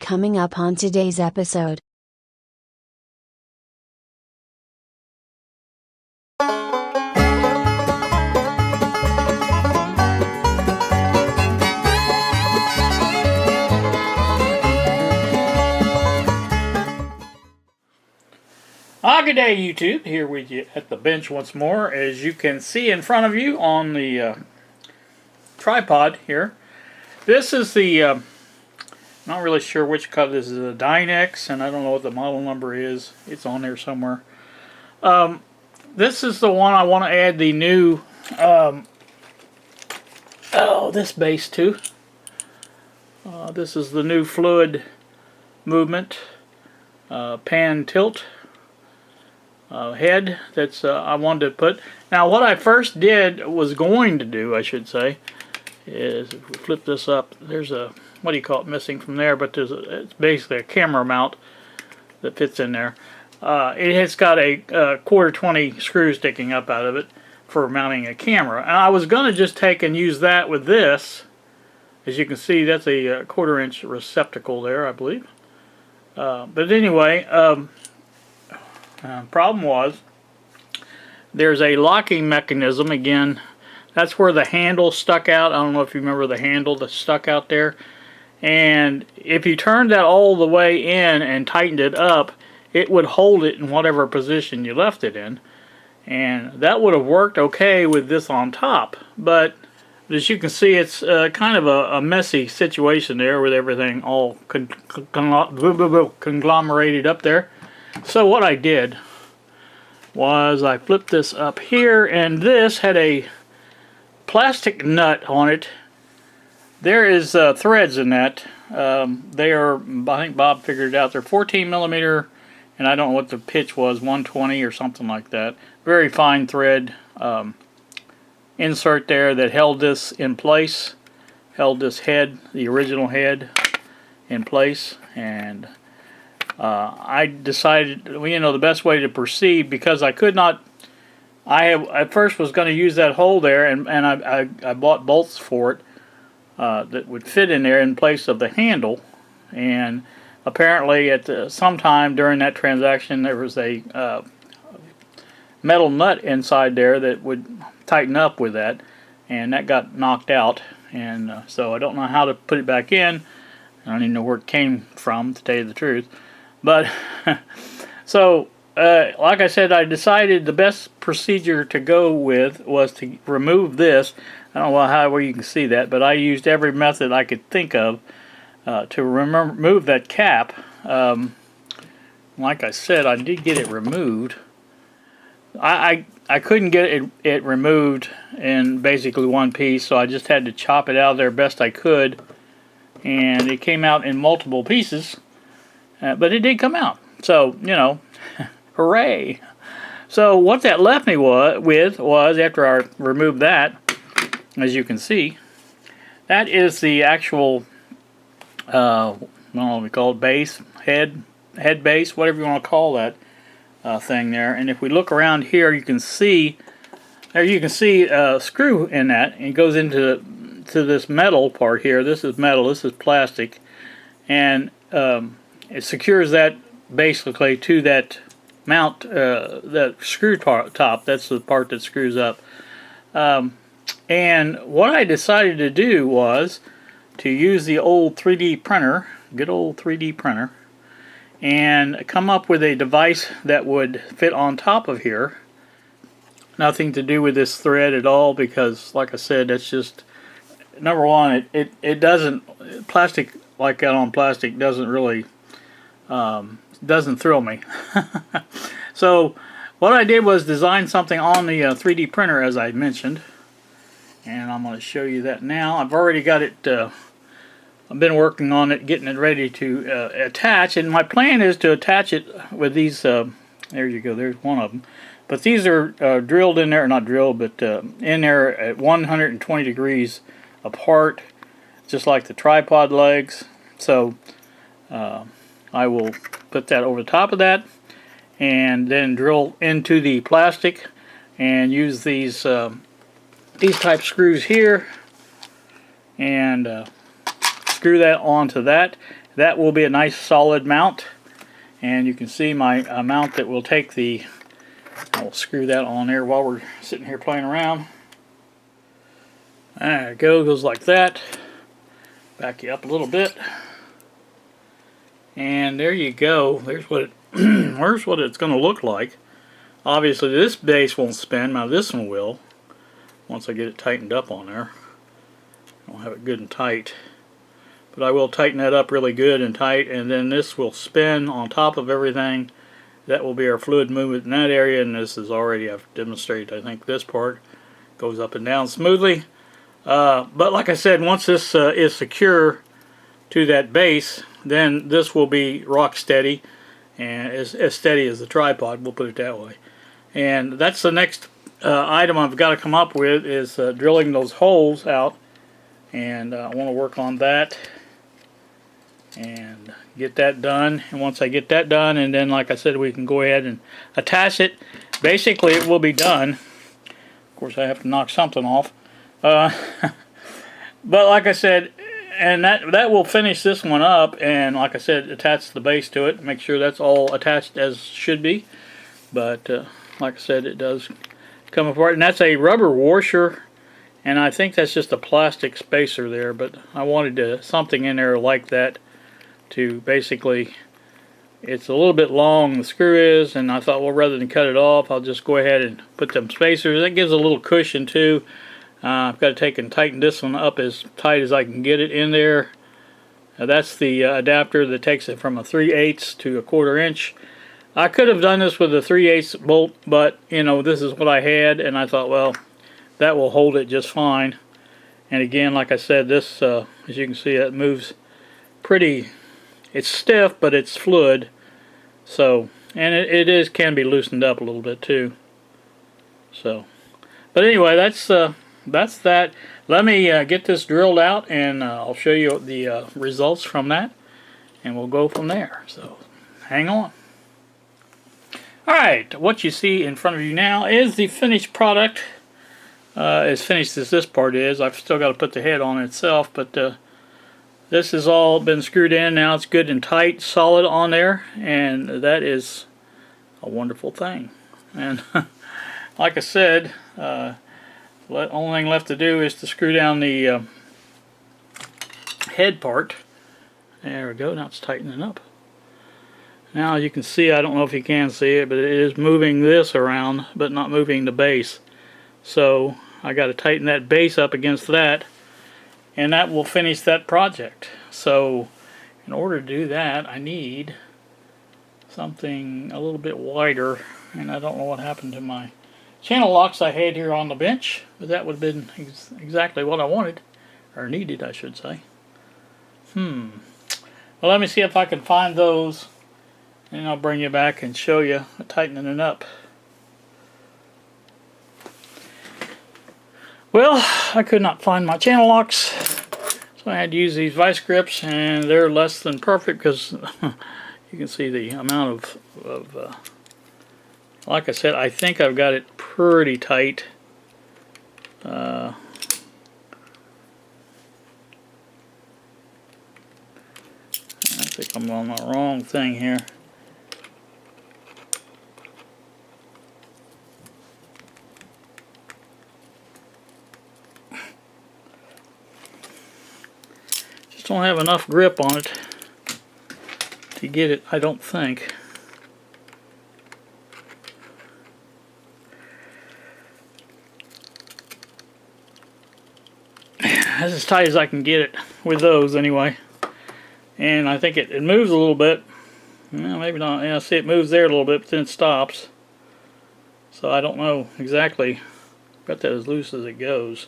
coming up on today's episode. Good day, YouTube. Here with you at the bench once more. As you can see in front of you on the tripod here, this is the, not really sure which color. This is a Dynex, and I don't know what the model number is. It's on there somewhere. This is the one I want to add the new, this base to. This is the new fluid movement pan tilt head that's I wanted to put. Now what I first going to do, I should say, is if we flip this up, there's a, what do you call it, missing from there, but it's basically a camera mount that fits in there. It has got a 1/4-20 screw sticking up out of it for mounting a camera. And I was going to just take and use that with this. As you can see, that's a 1/4-inch receptacle there, I believe. But anyway, problem was there's a locking mechanism. Again, that's where the handle stuck out. I don't know if you remember the handle that stuck out there. And if you turned that all the way in and tightened it up, it would hold it in whatever position you left it in. And that would have worked okay with this on top. But as you can see, it's kind of a messy situation there with everything all conglomerated up there. So what I did was I flipped this up here, and this had a plastic nut on it. There is threads in that. They are, I think Bob figured it out, they're 14 millimeter, and I don't know what the pitch was, 120 or something like that. Very fine thread insert there that held this in place, held this head, the original head, in place. And I decided, well, you know, the best way to proceed, because I could not, I at first was going to use that hole there, and I bought bolts for it that would fit in there in place of the handle. And apparently at some time during that transaction there was a metal nut inside there that would tighten up with that, and that got knocked out. And so I don't know how to put it back in. I don't even know where it came from, to tell you the truth. But so like I said, I decided the best procedure to go with was to remove this. I don't know how you can see that, but I used every method I could think of to remove that cap. Like I said, I did get it removed. I couldn't get it removed in basically one piece, so I just had to chop it out of there best I could, and it came out in multiple pieces, but it did come out. So, you know, hooray! So what that left me with was, after I removed that, as you can see, that is the actual, I don't know what we call it, base, head base, whatever you want to call that thing there. And if we look around here, you can see, there you can see a screw in that, and it goes into this metal part here. This is metal, this is plastic, and it secures that basically to that mount, that screw top. That's the part that screws up. And what I decided to do was to use the old 3D printer, good old 3D printer, and come up with a device that would fit on top of here. Nothing to do with this thread at all, because like I said, that's just, number one, it doesn't, plastic like that on plastic doesn't really, doesn't thrill me. So what I did was design something on the 3D printer, as I mentioned, and I'm going to show you that now. I've already got it, I've been working on it, getting it ready to attach, and my plan is to attach it with these, there you go, there's one of them. But these are drilled in there, not drilled, but in there at 120 degrees apart, just like the tripod legs. So I will put that over the top of that, and then drill into the plastic and use these type screws here, and screw that onto that. that will be a nice solid mount. And you can see my mount that will take the, I'll screw that on there while we're sitting here playing around. There it goes like that. Back you up a little bit. And there you go. There's what it, there's what it's going to look like. Obviously this base won't spin, now this one will. Once I get it tightened up on there. I'll have it good and tight. But I will tighten that up really good and tight, and then this will spin on top of everything. That will be our fluid movement in that area, and this is already, I've demonstrated, I think this part goes up and down smoothly. But like I said, once this is secure to that base, then this will be rock steady, and as steady as the tripod, we'll put it that way. And that's the next item I've got to come up with, is drilling those holes out, and I want to work on that and get that done. And once I get that done, and then like I said, we can go ahead and attach it. Basically it will be done. Of course I have to knock something off, but like I said, and that will finish this one up, and like I said, attach the base to it, make sure that's all attached as should be. But like I said, it does come apart, and that's a rubber washer, and I think that's just a plastic spacer there, but I wanted something in there like that to basically, it's a little bit long, the screw is, and I thought, well, rather than cut it off, I'll just go ahead and put them spacers. That gives a little cushion too. I've got to take and tighten this one up as tight as I can get it in there. Now that's the adapter that takes it from a 3/8 to a 1/4 inch. I could have done this with a 3/8 bolt, but you know, this is what I had, and I thought, well, that will hold it just fine. And again, like I said, this, as you can see, it moves pretty. It's stiff, but it's fluid. So, and it can be loosened up a little bit too. So, but anyway, that's that. Let me get this drilled out, and I'll show you the results from that, and we'll go from there. So, hang on. Alright, what you see in front of you now is the finished product. As finished as this part is. I've still got to put the head on itself, but this has all been screwed in. Now it's good and tight, solid on there, and that is a wonderful thing. And like I said, the only thing left to do is to screw down the head part. There we go. Now it's tightening up. Now you can see, I don't know if you can see it, but it is moving this around, but not moving the base. So I got to tighten that base up against that, and that will finish that project. So in order to do that, I need something a little bit wider, and I don't know what happened to my channel locks I had here on the bench, but that would have been exactly what I wanted, or needed, I should say. Well, let me see if I can find those, and I'll bring you back and show you tightening it up. Well, I could not find my channel locks, so I had to use these vice grips, and they're less than perfect because you can see the amount of like I said, I think I've got it pretty tight. I think I'm on the wrong thing here. Don't have enough grip on it to get it, I don't think. That's as tight as I can get it with those anyway. And I think it moves a little bit. Well, maybe not. Yeah, see, it moves there a little bit, but then it stops. So I don't know exactly. Got that as loose as it goes.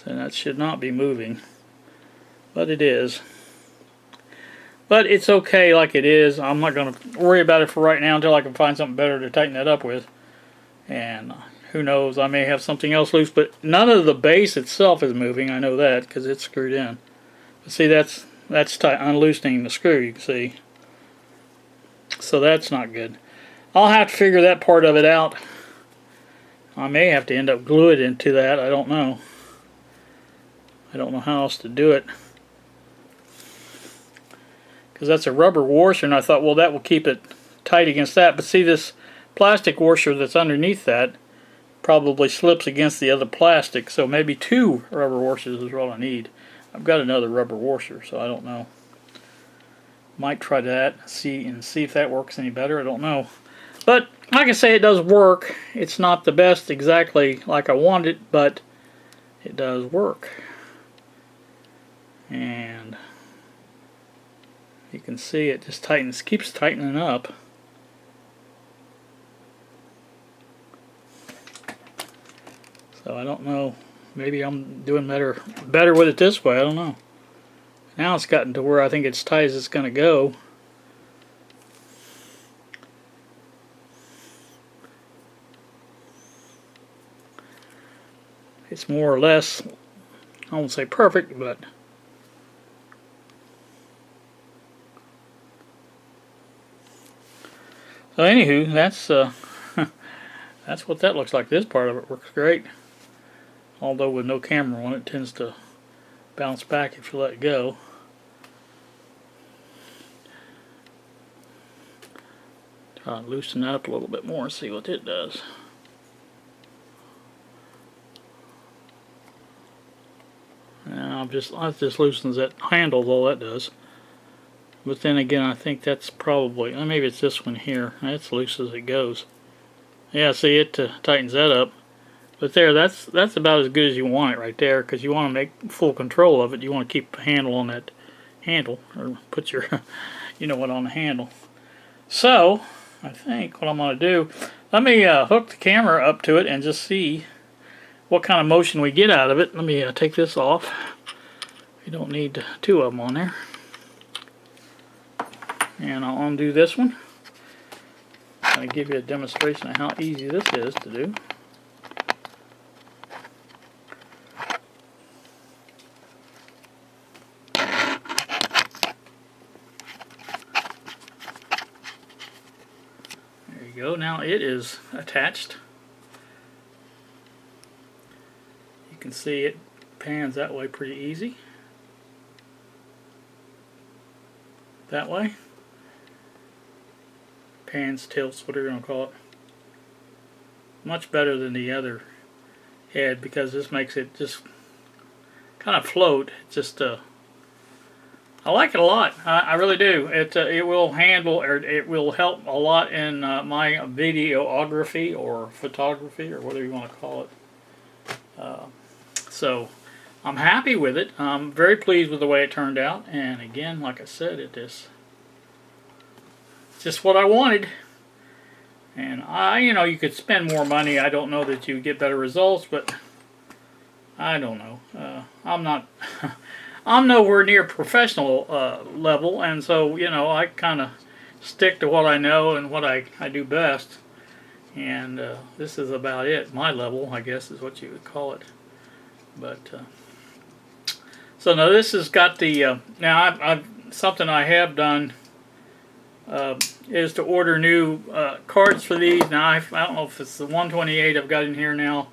So that should not be moving, but it is. But it's okay like it is. I'm not going to worry about it for right now until I can find something better to tighten that up with. And who knows, I may have something else loose, but none of the base itself is moving. I know that because it's screwed in. But see, that's tight, unloosening the screw, you can see. So that's not good. I'll have to figure that part of it out. I may have to end up glue it into that. I don't know. I don't know how else to do it. Because that's a rubber washer, and I thought, well, that will keep it tight against that. But see, this plastic washer that's underneath that probably slips against the other plastic, so maybe 2 rubber washers is all I need. I've got another rubber washer, so I don't know. Might try that, see if that works any better. I don't know. But like I say, it does work. It's not the best exactly like I want it, but it does work. And you can see it just tightens, keeps tightening up. So I don't know. Maybe I'm doing better with it this way. I don't know. Now it's gotten to where I think it's tight as it's going to go. It's more or less, I won't say perfect, but so anywho, that's that's what that looks like. This part of it works great. Although with no camera on it, tends to bounce back if you let it go. Try to loosen that up a little bit more and see what it does. Now that just loosens that handle, all that does. But then again, I think that's probably, maybe it's this one here. That's loose as it goes. Yeah, see, it tightens that up. But there, that's about as good as you want it right there, because you want to make full control of it. You want to keep a handle on that handle, or put your, you know what, on the handle. So, I think what I'm going to do, let me hook the camera up to it and just see what kind of motion we get out of it. Let me take this off. You don't need 2 of them on there. And I'll undo this one. I'm going to give you a demonstration of how easy this is to do. There you go. Now it is attached. You can see it pans that way pretty easy. That way. Pans, tilts, whatever you want to call it. Much better than the other head, because this makes it just kind of float. Just I like it a lot. I really do. It will handle, or it will help a lot in my videography or photography, or whatever you want to call it. So I'm happy with it. I'm very pleased with the way it turned out. And again, like I said, it is just what I wanted. And you could spend more money. I don't know that you get better results, but I don't know. I'm not, I'm nowhere near professional level, and so, I kind of stick to what I know and what I do best. And this is about it. My level, I guess, is what you would call it. But, so now this has got the, now I've something I have done is to order new cards for these. Now I don't know if it's the 128 I've got in here now,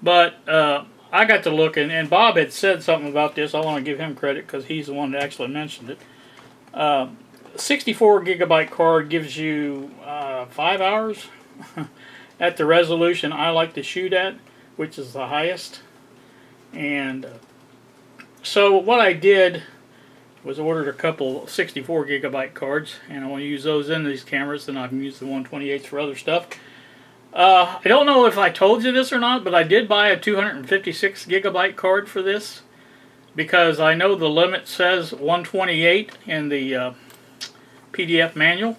but I got to look, and Bob had said something about this. I want to give him credit because he's the one that actually mentioned it. 64 gigabyte card gives you 5 hours at the resolution I like to shoot at, which is the highest. And so what I did was ordered a couple 64 gigabyte cards, and I want to use those in these cameras, and I can use the 128s for other stuff. I don't know if I told you this or not, but I did buy a 256 gigabyte card for this, because I know the limit says 128 in the PDF manual,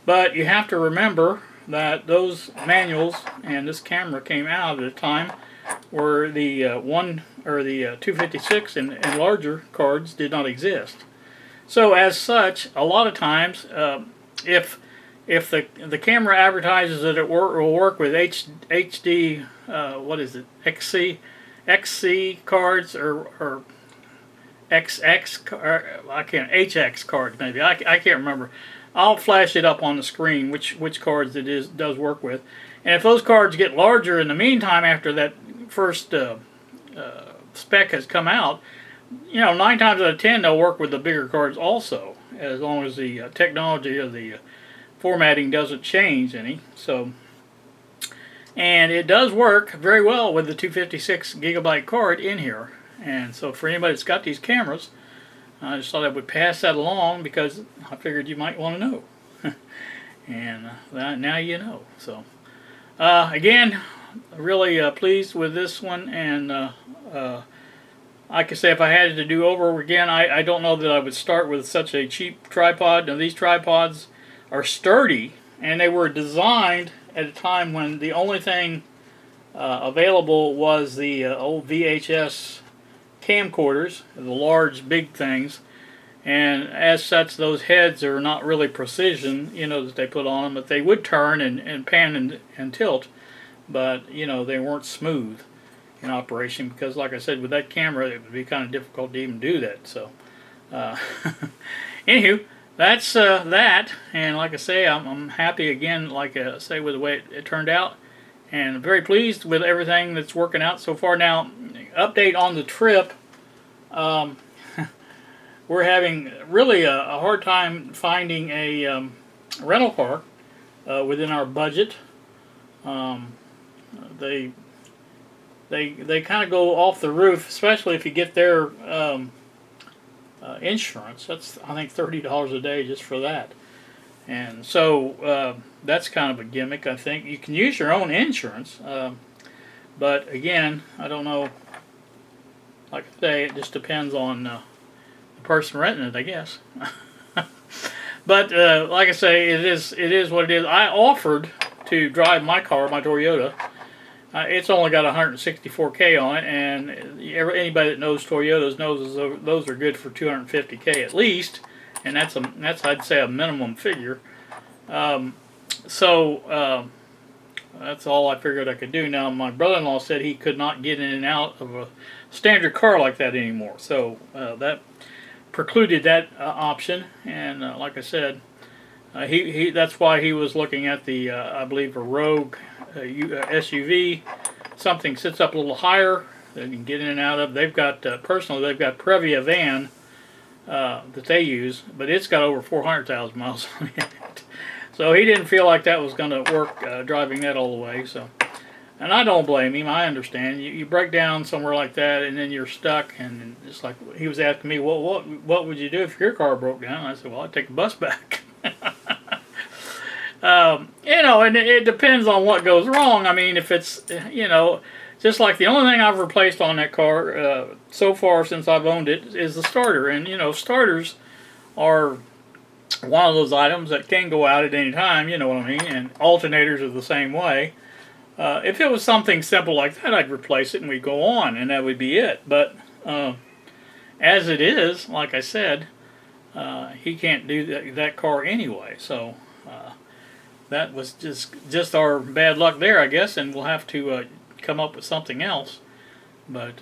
but you have to remember that those manuals and this camera came out at a time where the 256 and larger cards did not exist. So as such, a lot of times, if the camera advertises that it will work with HD, what is it, XC cards or XX, or I can't, HX cards maybe, I can't remember. I'll flash it up on the screen which cards it does work with. And if those cards get larger in the meantime after that first spec has come out, 9 times out of 10 they'll work with the bigger cards also, as long as the technology of the formatting doesn't change any. So, and it does work very well with the 256 gigabyte card in here. And so for anybody that's got these cameras, I just thought I would pass that along because I figured you might want to know. And now you know. So again, really pleased with this one, and like I say, if I had to do over again, I don't know that I would start with such a cheap tripod. Now, these tripods are sturdy, and they were designed at a time when the only thing available was the old VHS camcorders, the large, big things. And as such, those heads are not really precision, that they put on them, but they would turn and pan and tilt, but, they weren't smooth in operation because, like I said, with that camera, it would be kind of difficult to even do that. So, anywho, that's that. And like I say, I'm happy again, like I say, with the way it turned out, and very pleased with everything that's working out so far. Now, update on the trip. We're having really a hard time finding a rental car within our budget. They kind of go off the roof, especially if you get their insurance. That's, I think, $30 a day just for that. And so that's kind of a gimmick, I think. You can use your own insurance, but again, I don't know. Like I say, it just depends on the person renting it, I guess. But like I say, it is what it is. I offered to drive my car, my Toyota. It's only got 164K on it, and anybody that knows Toyotas knows those are good for 250K at least, and that's I'd say a minimum figure. So that's all I figured I could do. Now, my brother-in-law said he could not get in and out of a standard car like that anymore, so that precluded that option. And like I said, he that's why he was looking at the I believe a Rogue SUV, something sits up a little higher that you can get in and out of. They've got personally, they've got Previa van that they use, but it's got over 400,000 miles on it. So he didn't feel like that was going to work driving that all the way. So, and I don't blame him. I understand. You break down somewhere like that, and then you're stuck. And it's like he was asking me, well, what would you do if your car broke down? I said, well, I'd take the bus back. And it depends on what goes wrong. I mean, if it's, just like the only thing I've replaced on that car so far since I've owned it is the starter. And, starters are one of those items that can go out at any time, you know what I mean? And alternators are the same way. If it was something simple like that, I'd replace it and we'd go on, and that would be it. But as it is, like I said, he can't do that car anyway. So that was just our bad luck there, I guess, and we'll have to come up with something else. But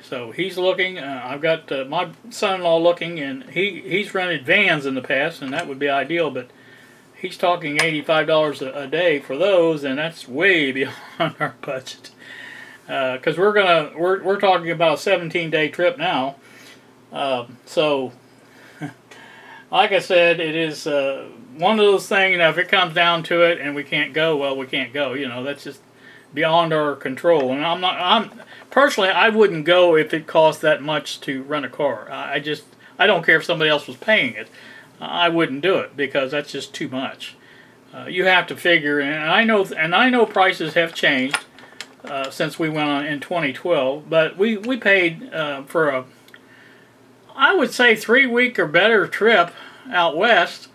so he's looking. I've got my son-in-law looking, and he's rented vans in the past, and that would be ideal. But he's talking $85 a day for those, and that's way beyond our budget. Because we're talking about a 17-day trip now. So, like I said, it is one of those things. If it comes down to it and we can't go, well, we can't go. That's just beyond our control. And I'm personally, I wouldn't go if it cost that much to rent a car. I don't care if somebody else was paying it. I wouldn't do it because that's just too much. You have to figure, and I know prices have changed since we went on in 2012. But we paid for a, I would say, 3-week or better trip out west,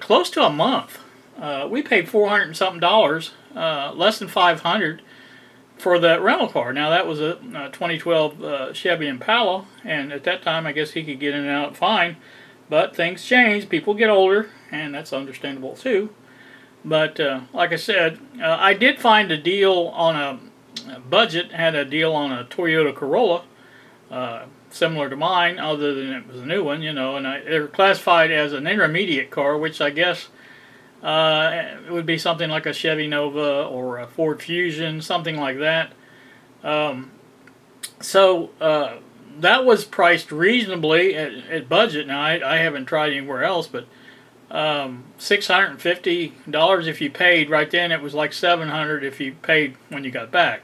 close to a month. We paid $400 and something, less than $500 for that rental car. Now that was a 2012 Chevy Impala, and at that time I guess he could get in and out fine. But things change. People get older, and that's understandable too. But like I said, I did find a deal on a budget. Had a deal on a Toyota Corolla, similar to mine, other than it was a new one, and they're classified as an intermediate car, which I guess It would be something like a Chevy Nova or a Ford Fusion, something like that. So that was priced reasonably at budget. Now I haven't tried anywhere else, but $650 if you paid right then. It was like $700 if you paid when you got back.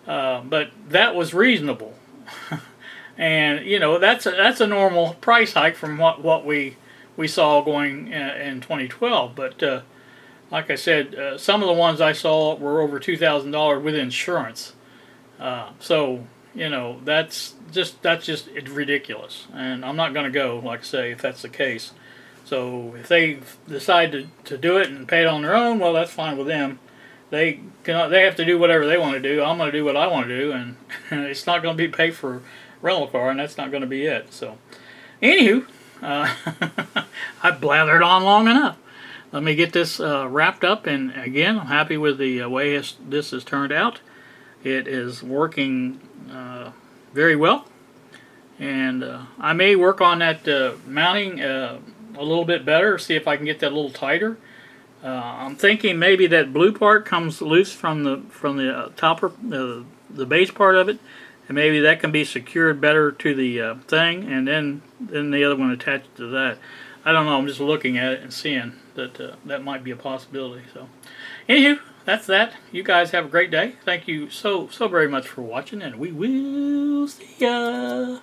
But that was reasonable, and you know that's a normal price hike from what we saw going in 2012. But like I said, some of the ones I saw were over $2,000 with insurance. So you know that's just ridiculous, and I'm not going to go, like I say, if that's the case. So if they decide to do it and pay it on their own, well, that's fine with them. They have to do whatever they want to do. I'm going to do what I want to do, and it's not going to be paid for rental car, and that's not going to be it. So, anywho, I blathered on long enough. Let me get this wrapped up, and again, I'm happy with the way this has turned out. It is working very well, and I may work on that mounting a little bit better, see if I can get that a little tighter. I'm thinking maybe that blue part comes loose from the topper, the base part of it, and maybe that can be secured better to the thing, and then the other one attached to that. I don't know. I'm just looking at it and seeing that that might be a possibility. So, anywho, that's that. You guys have a great day. Thank you so very much for watching, and we will see ya.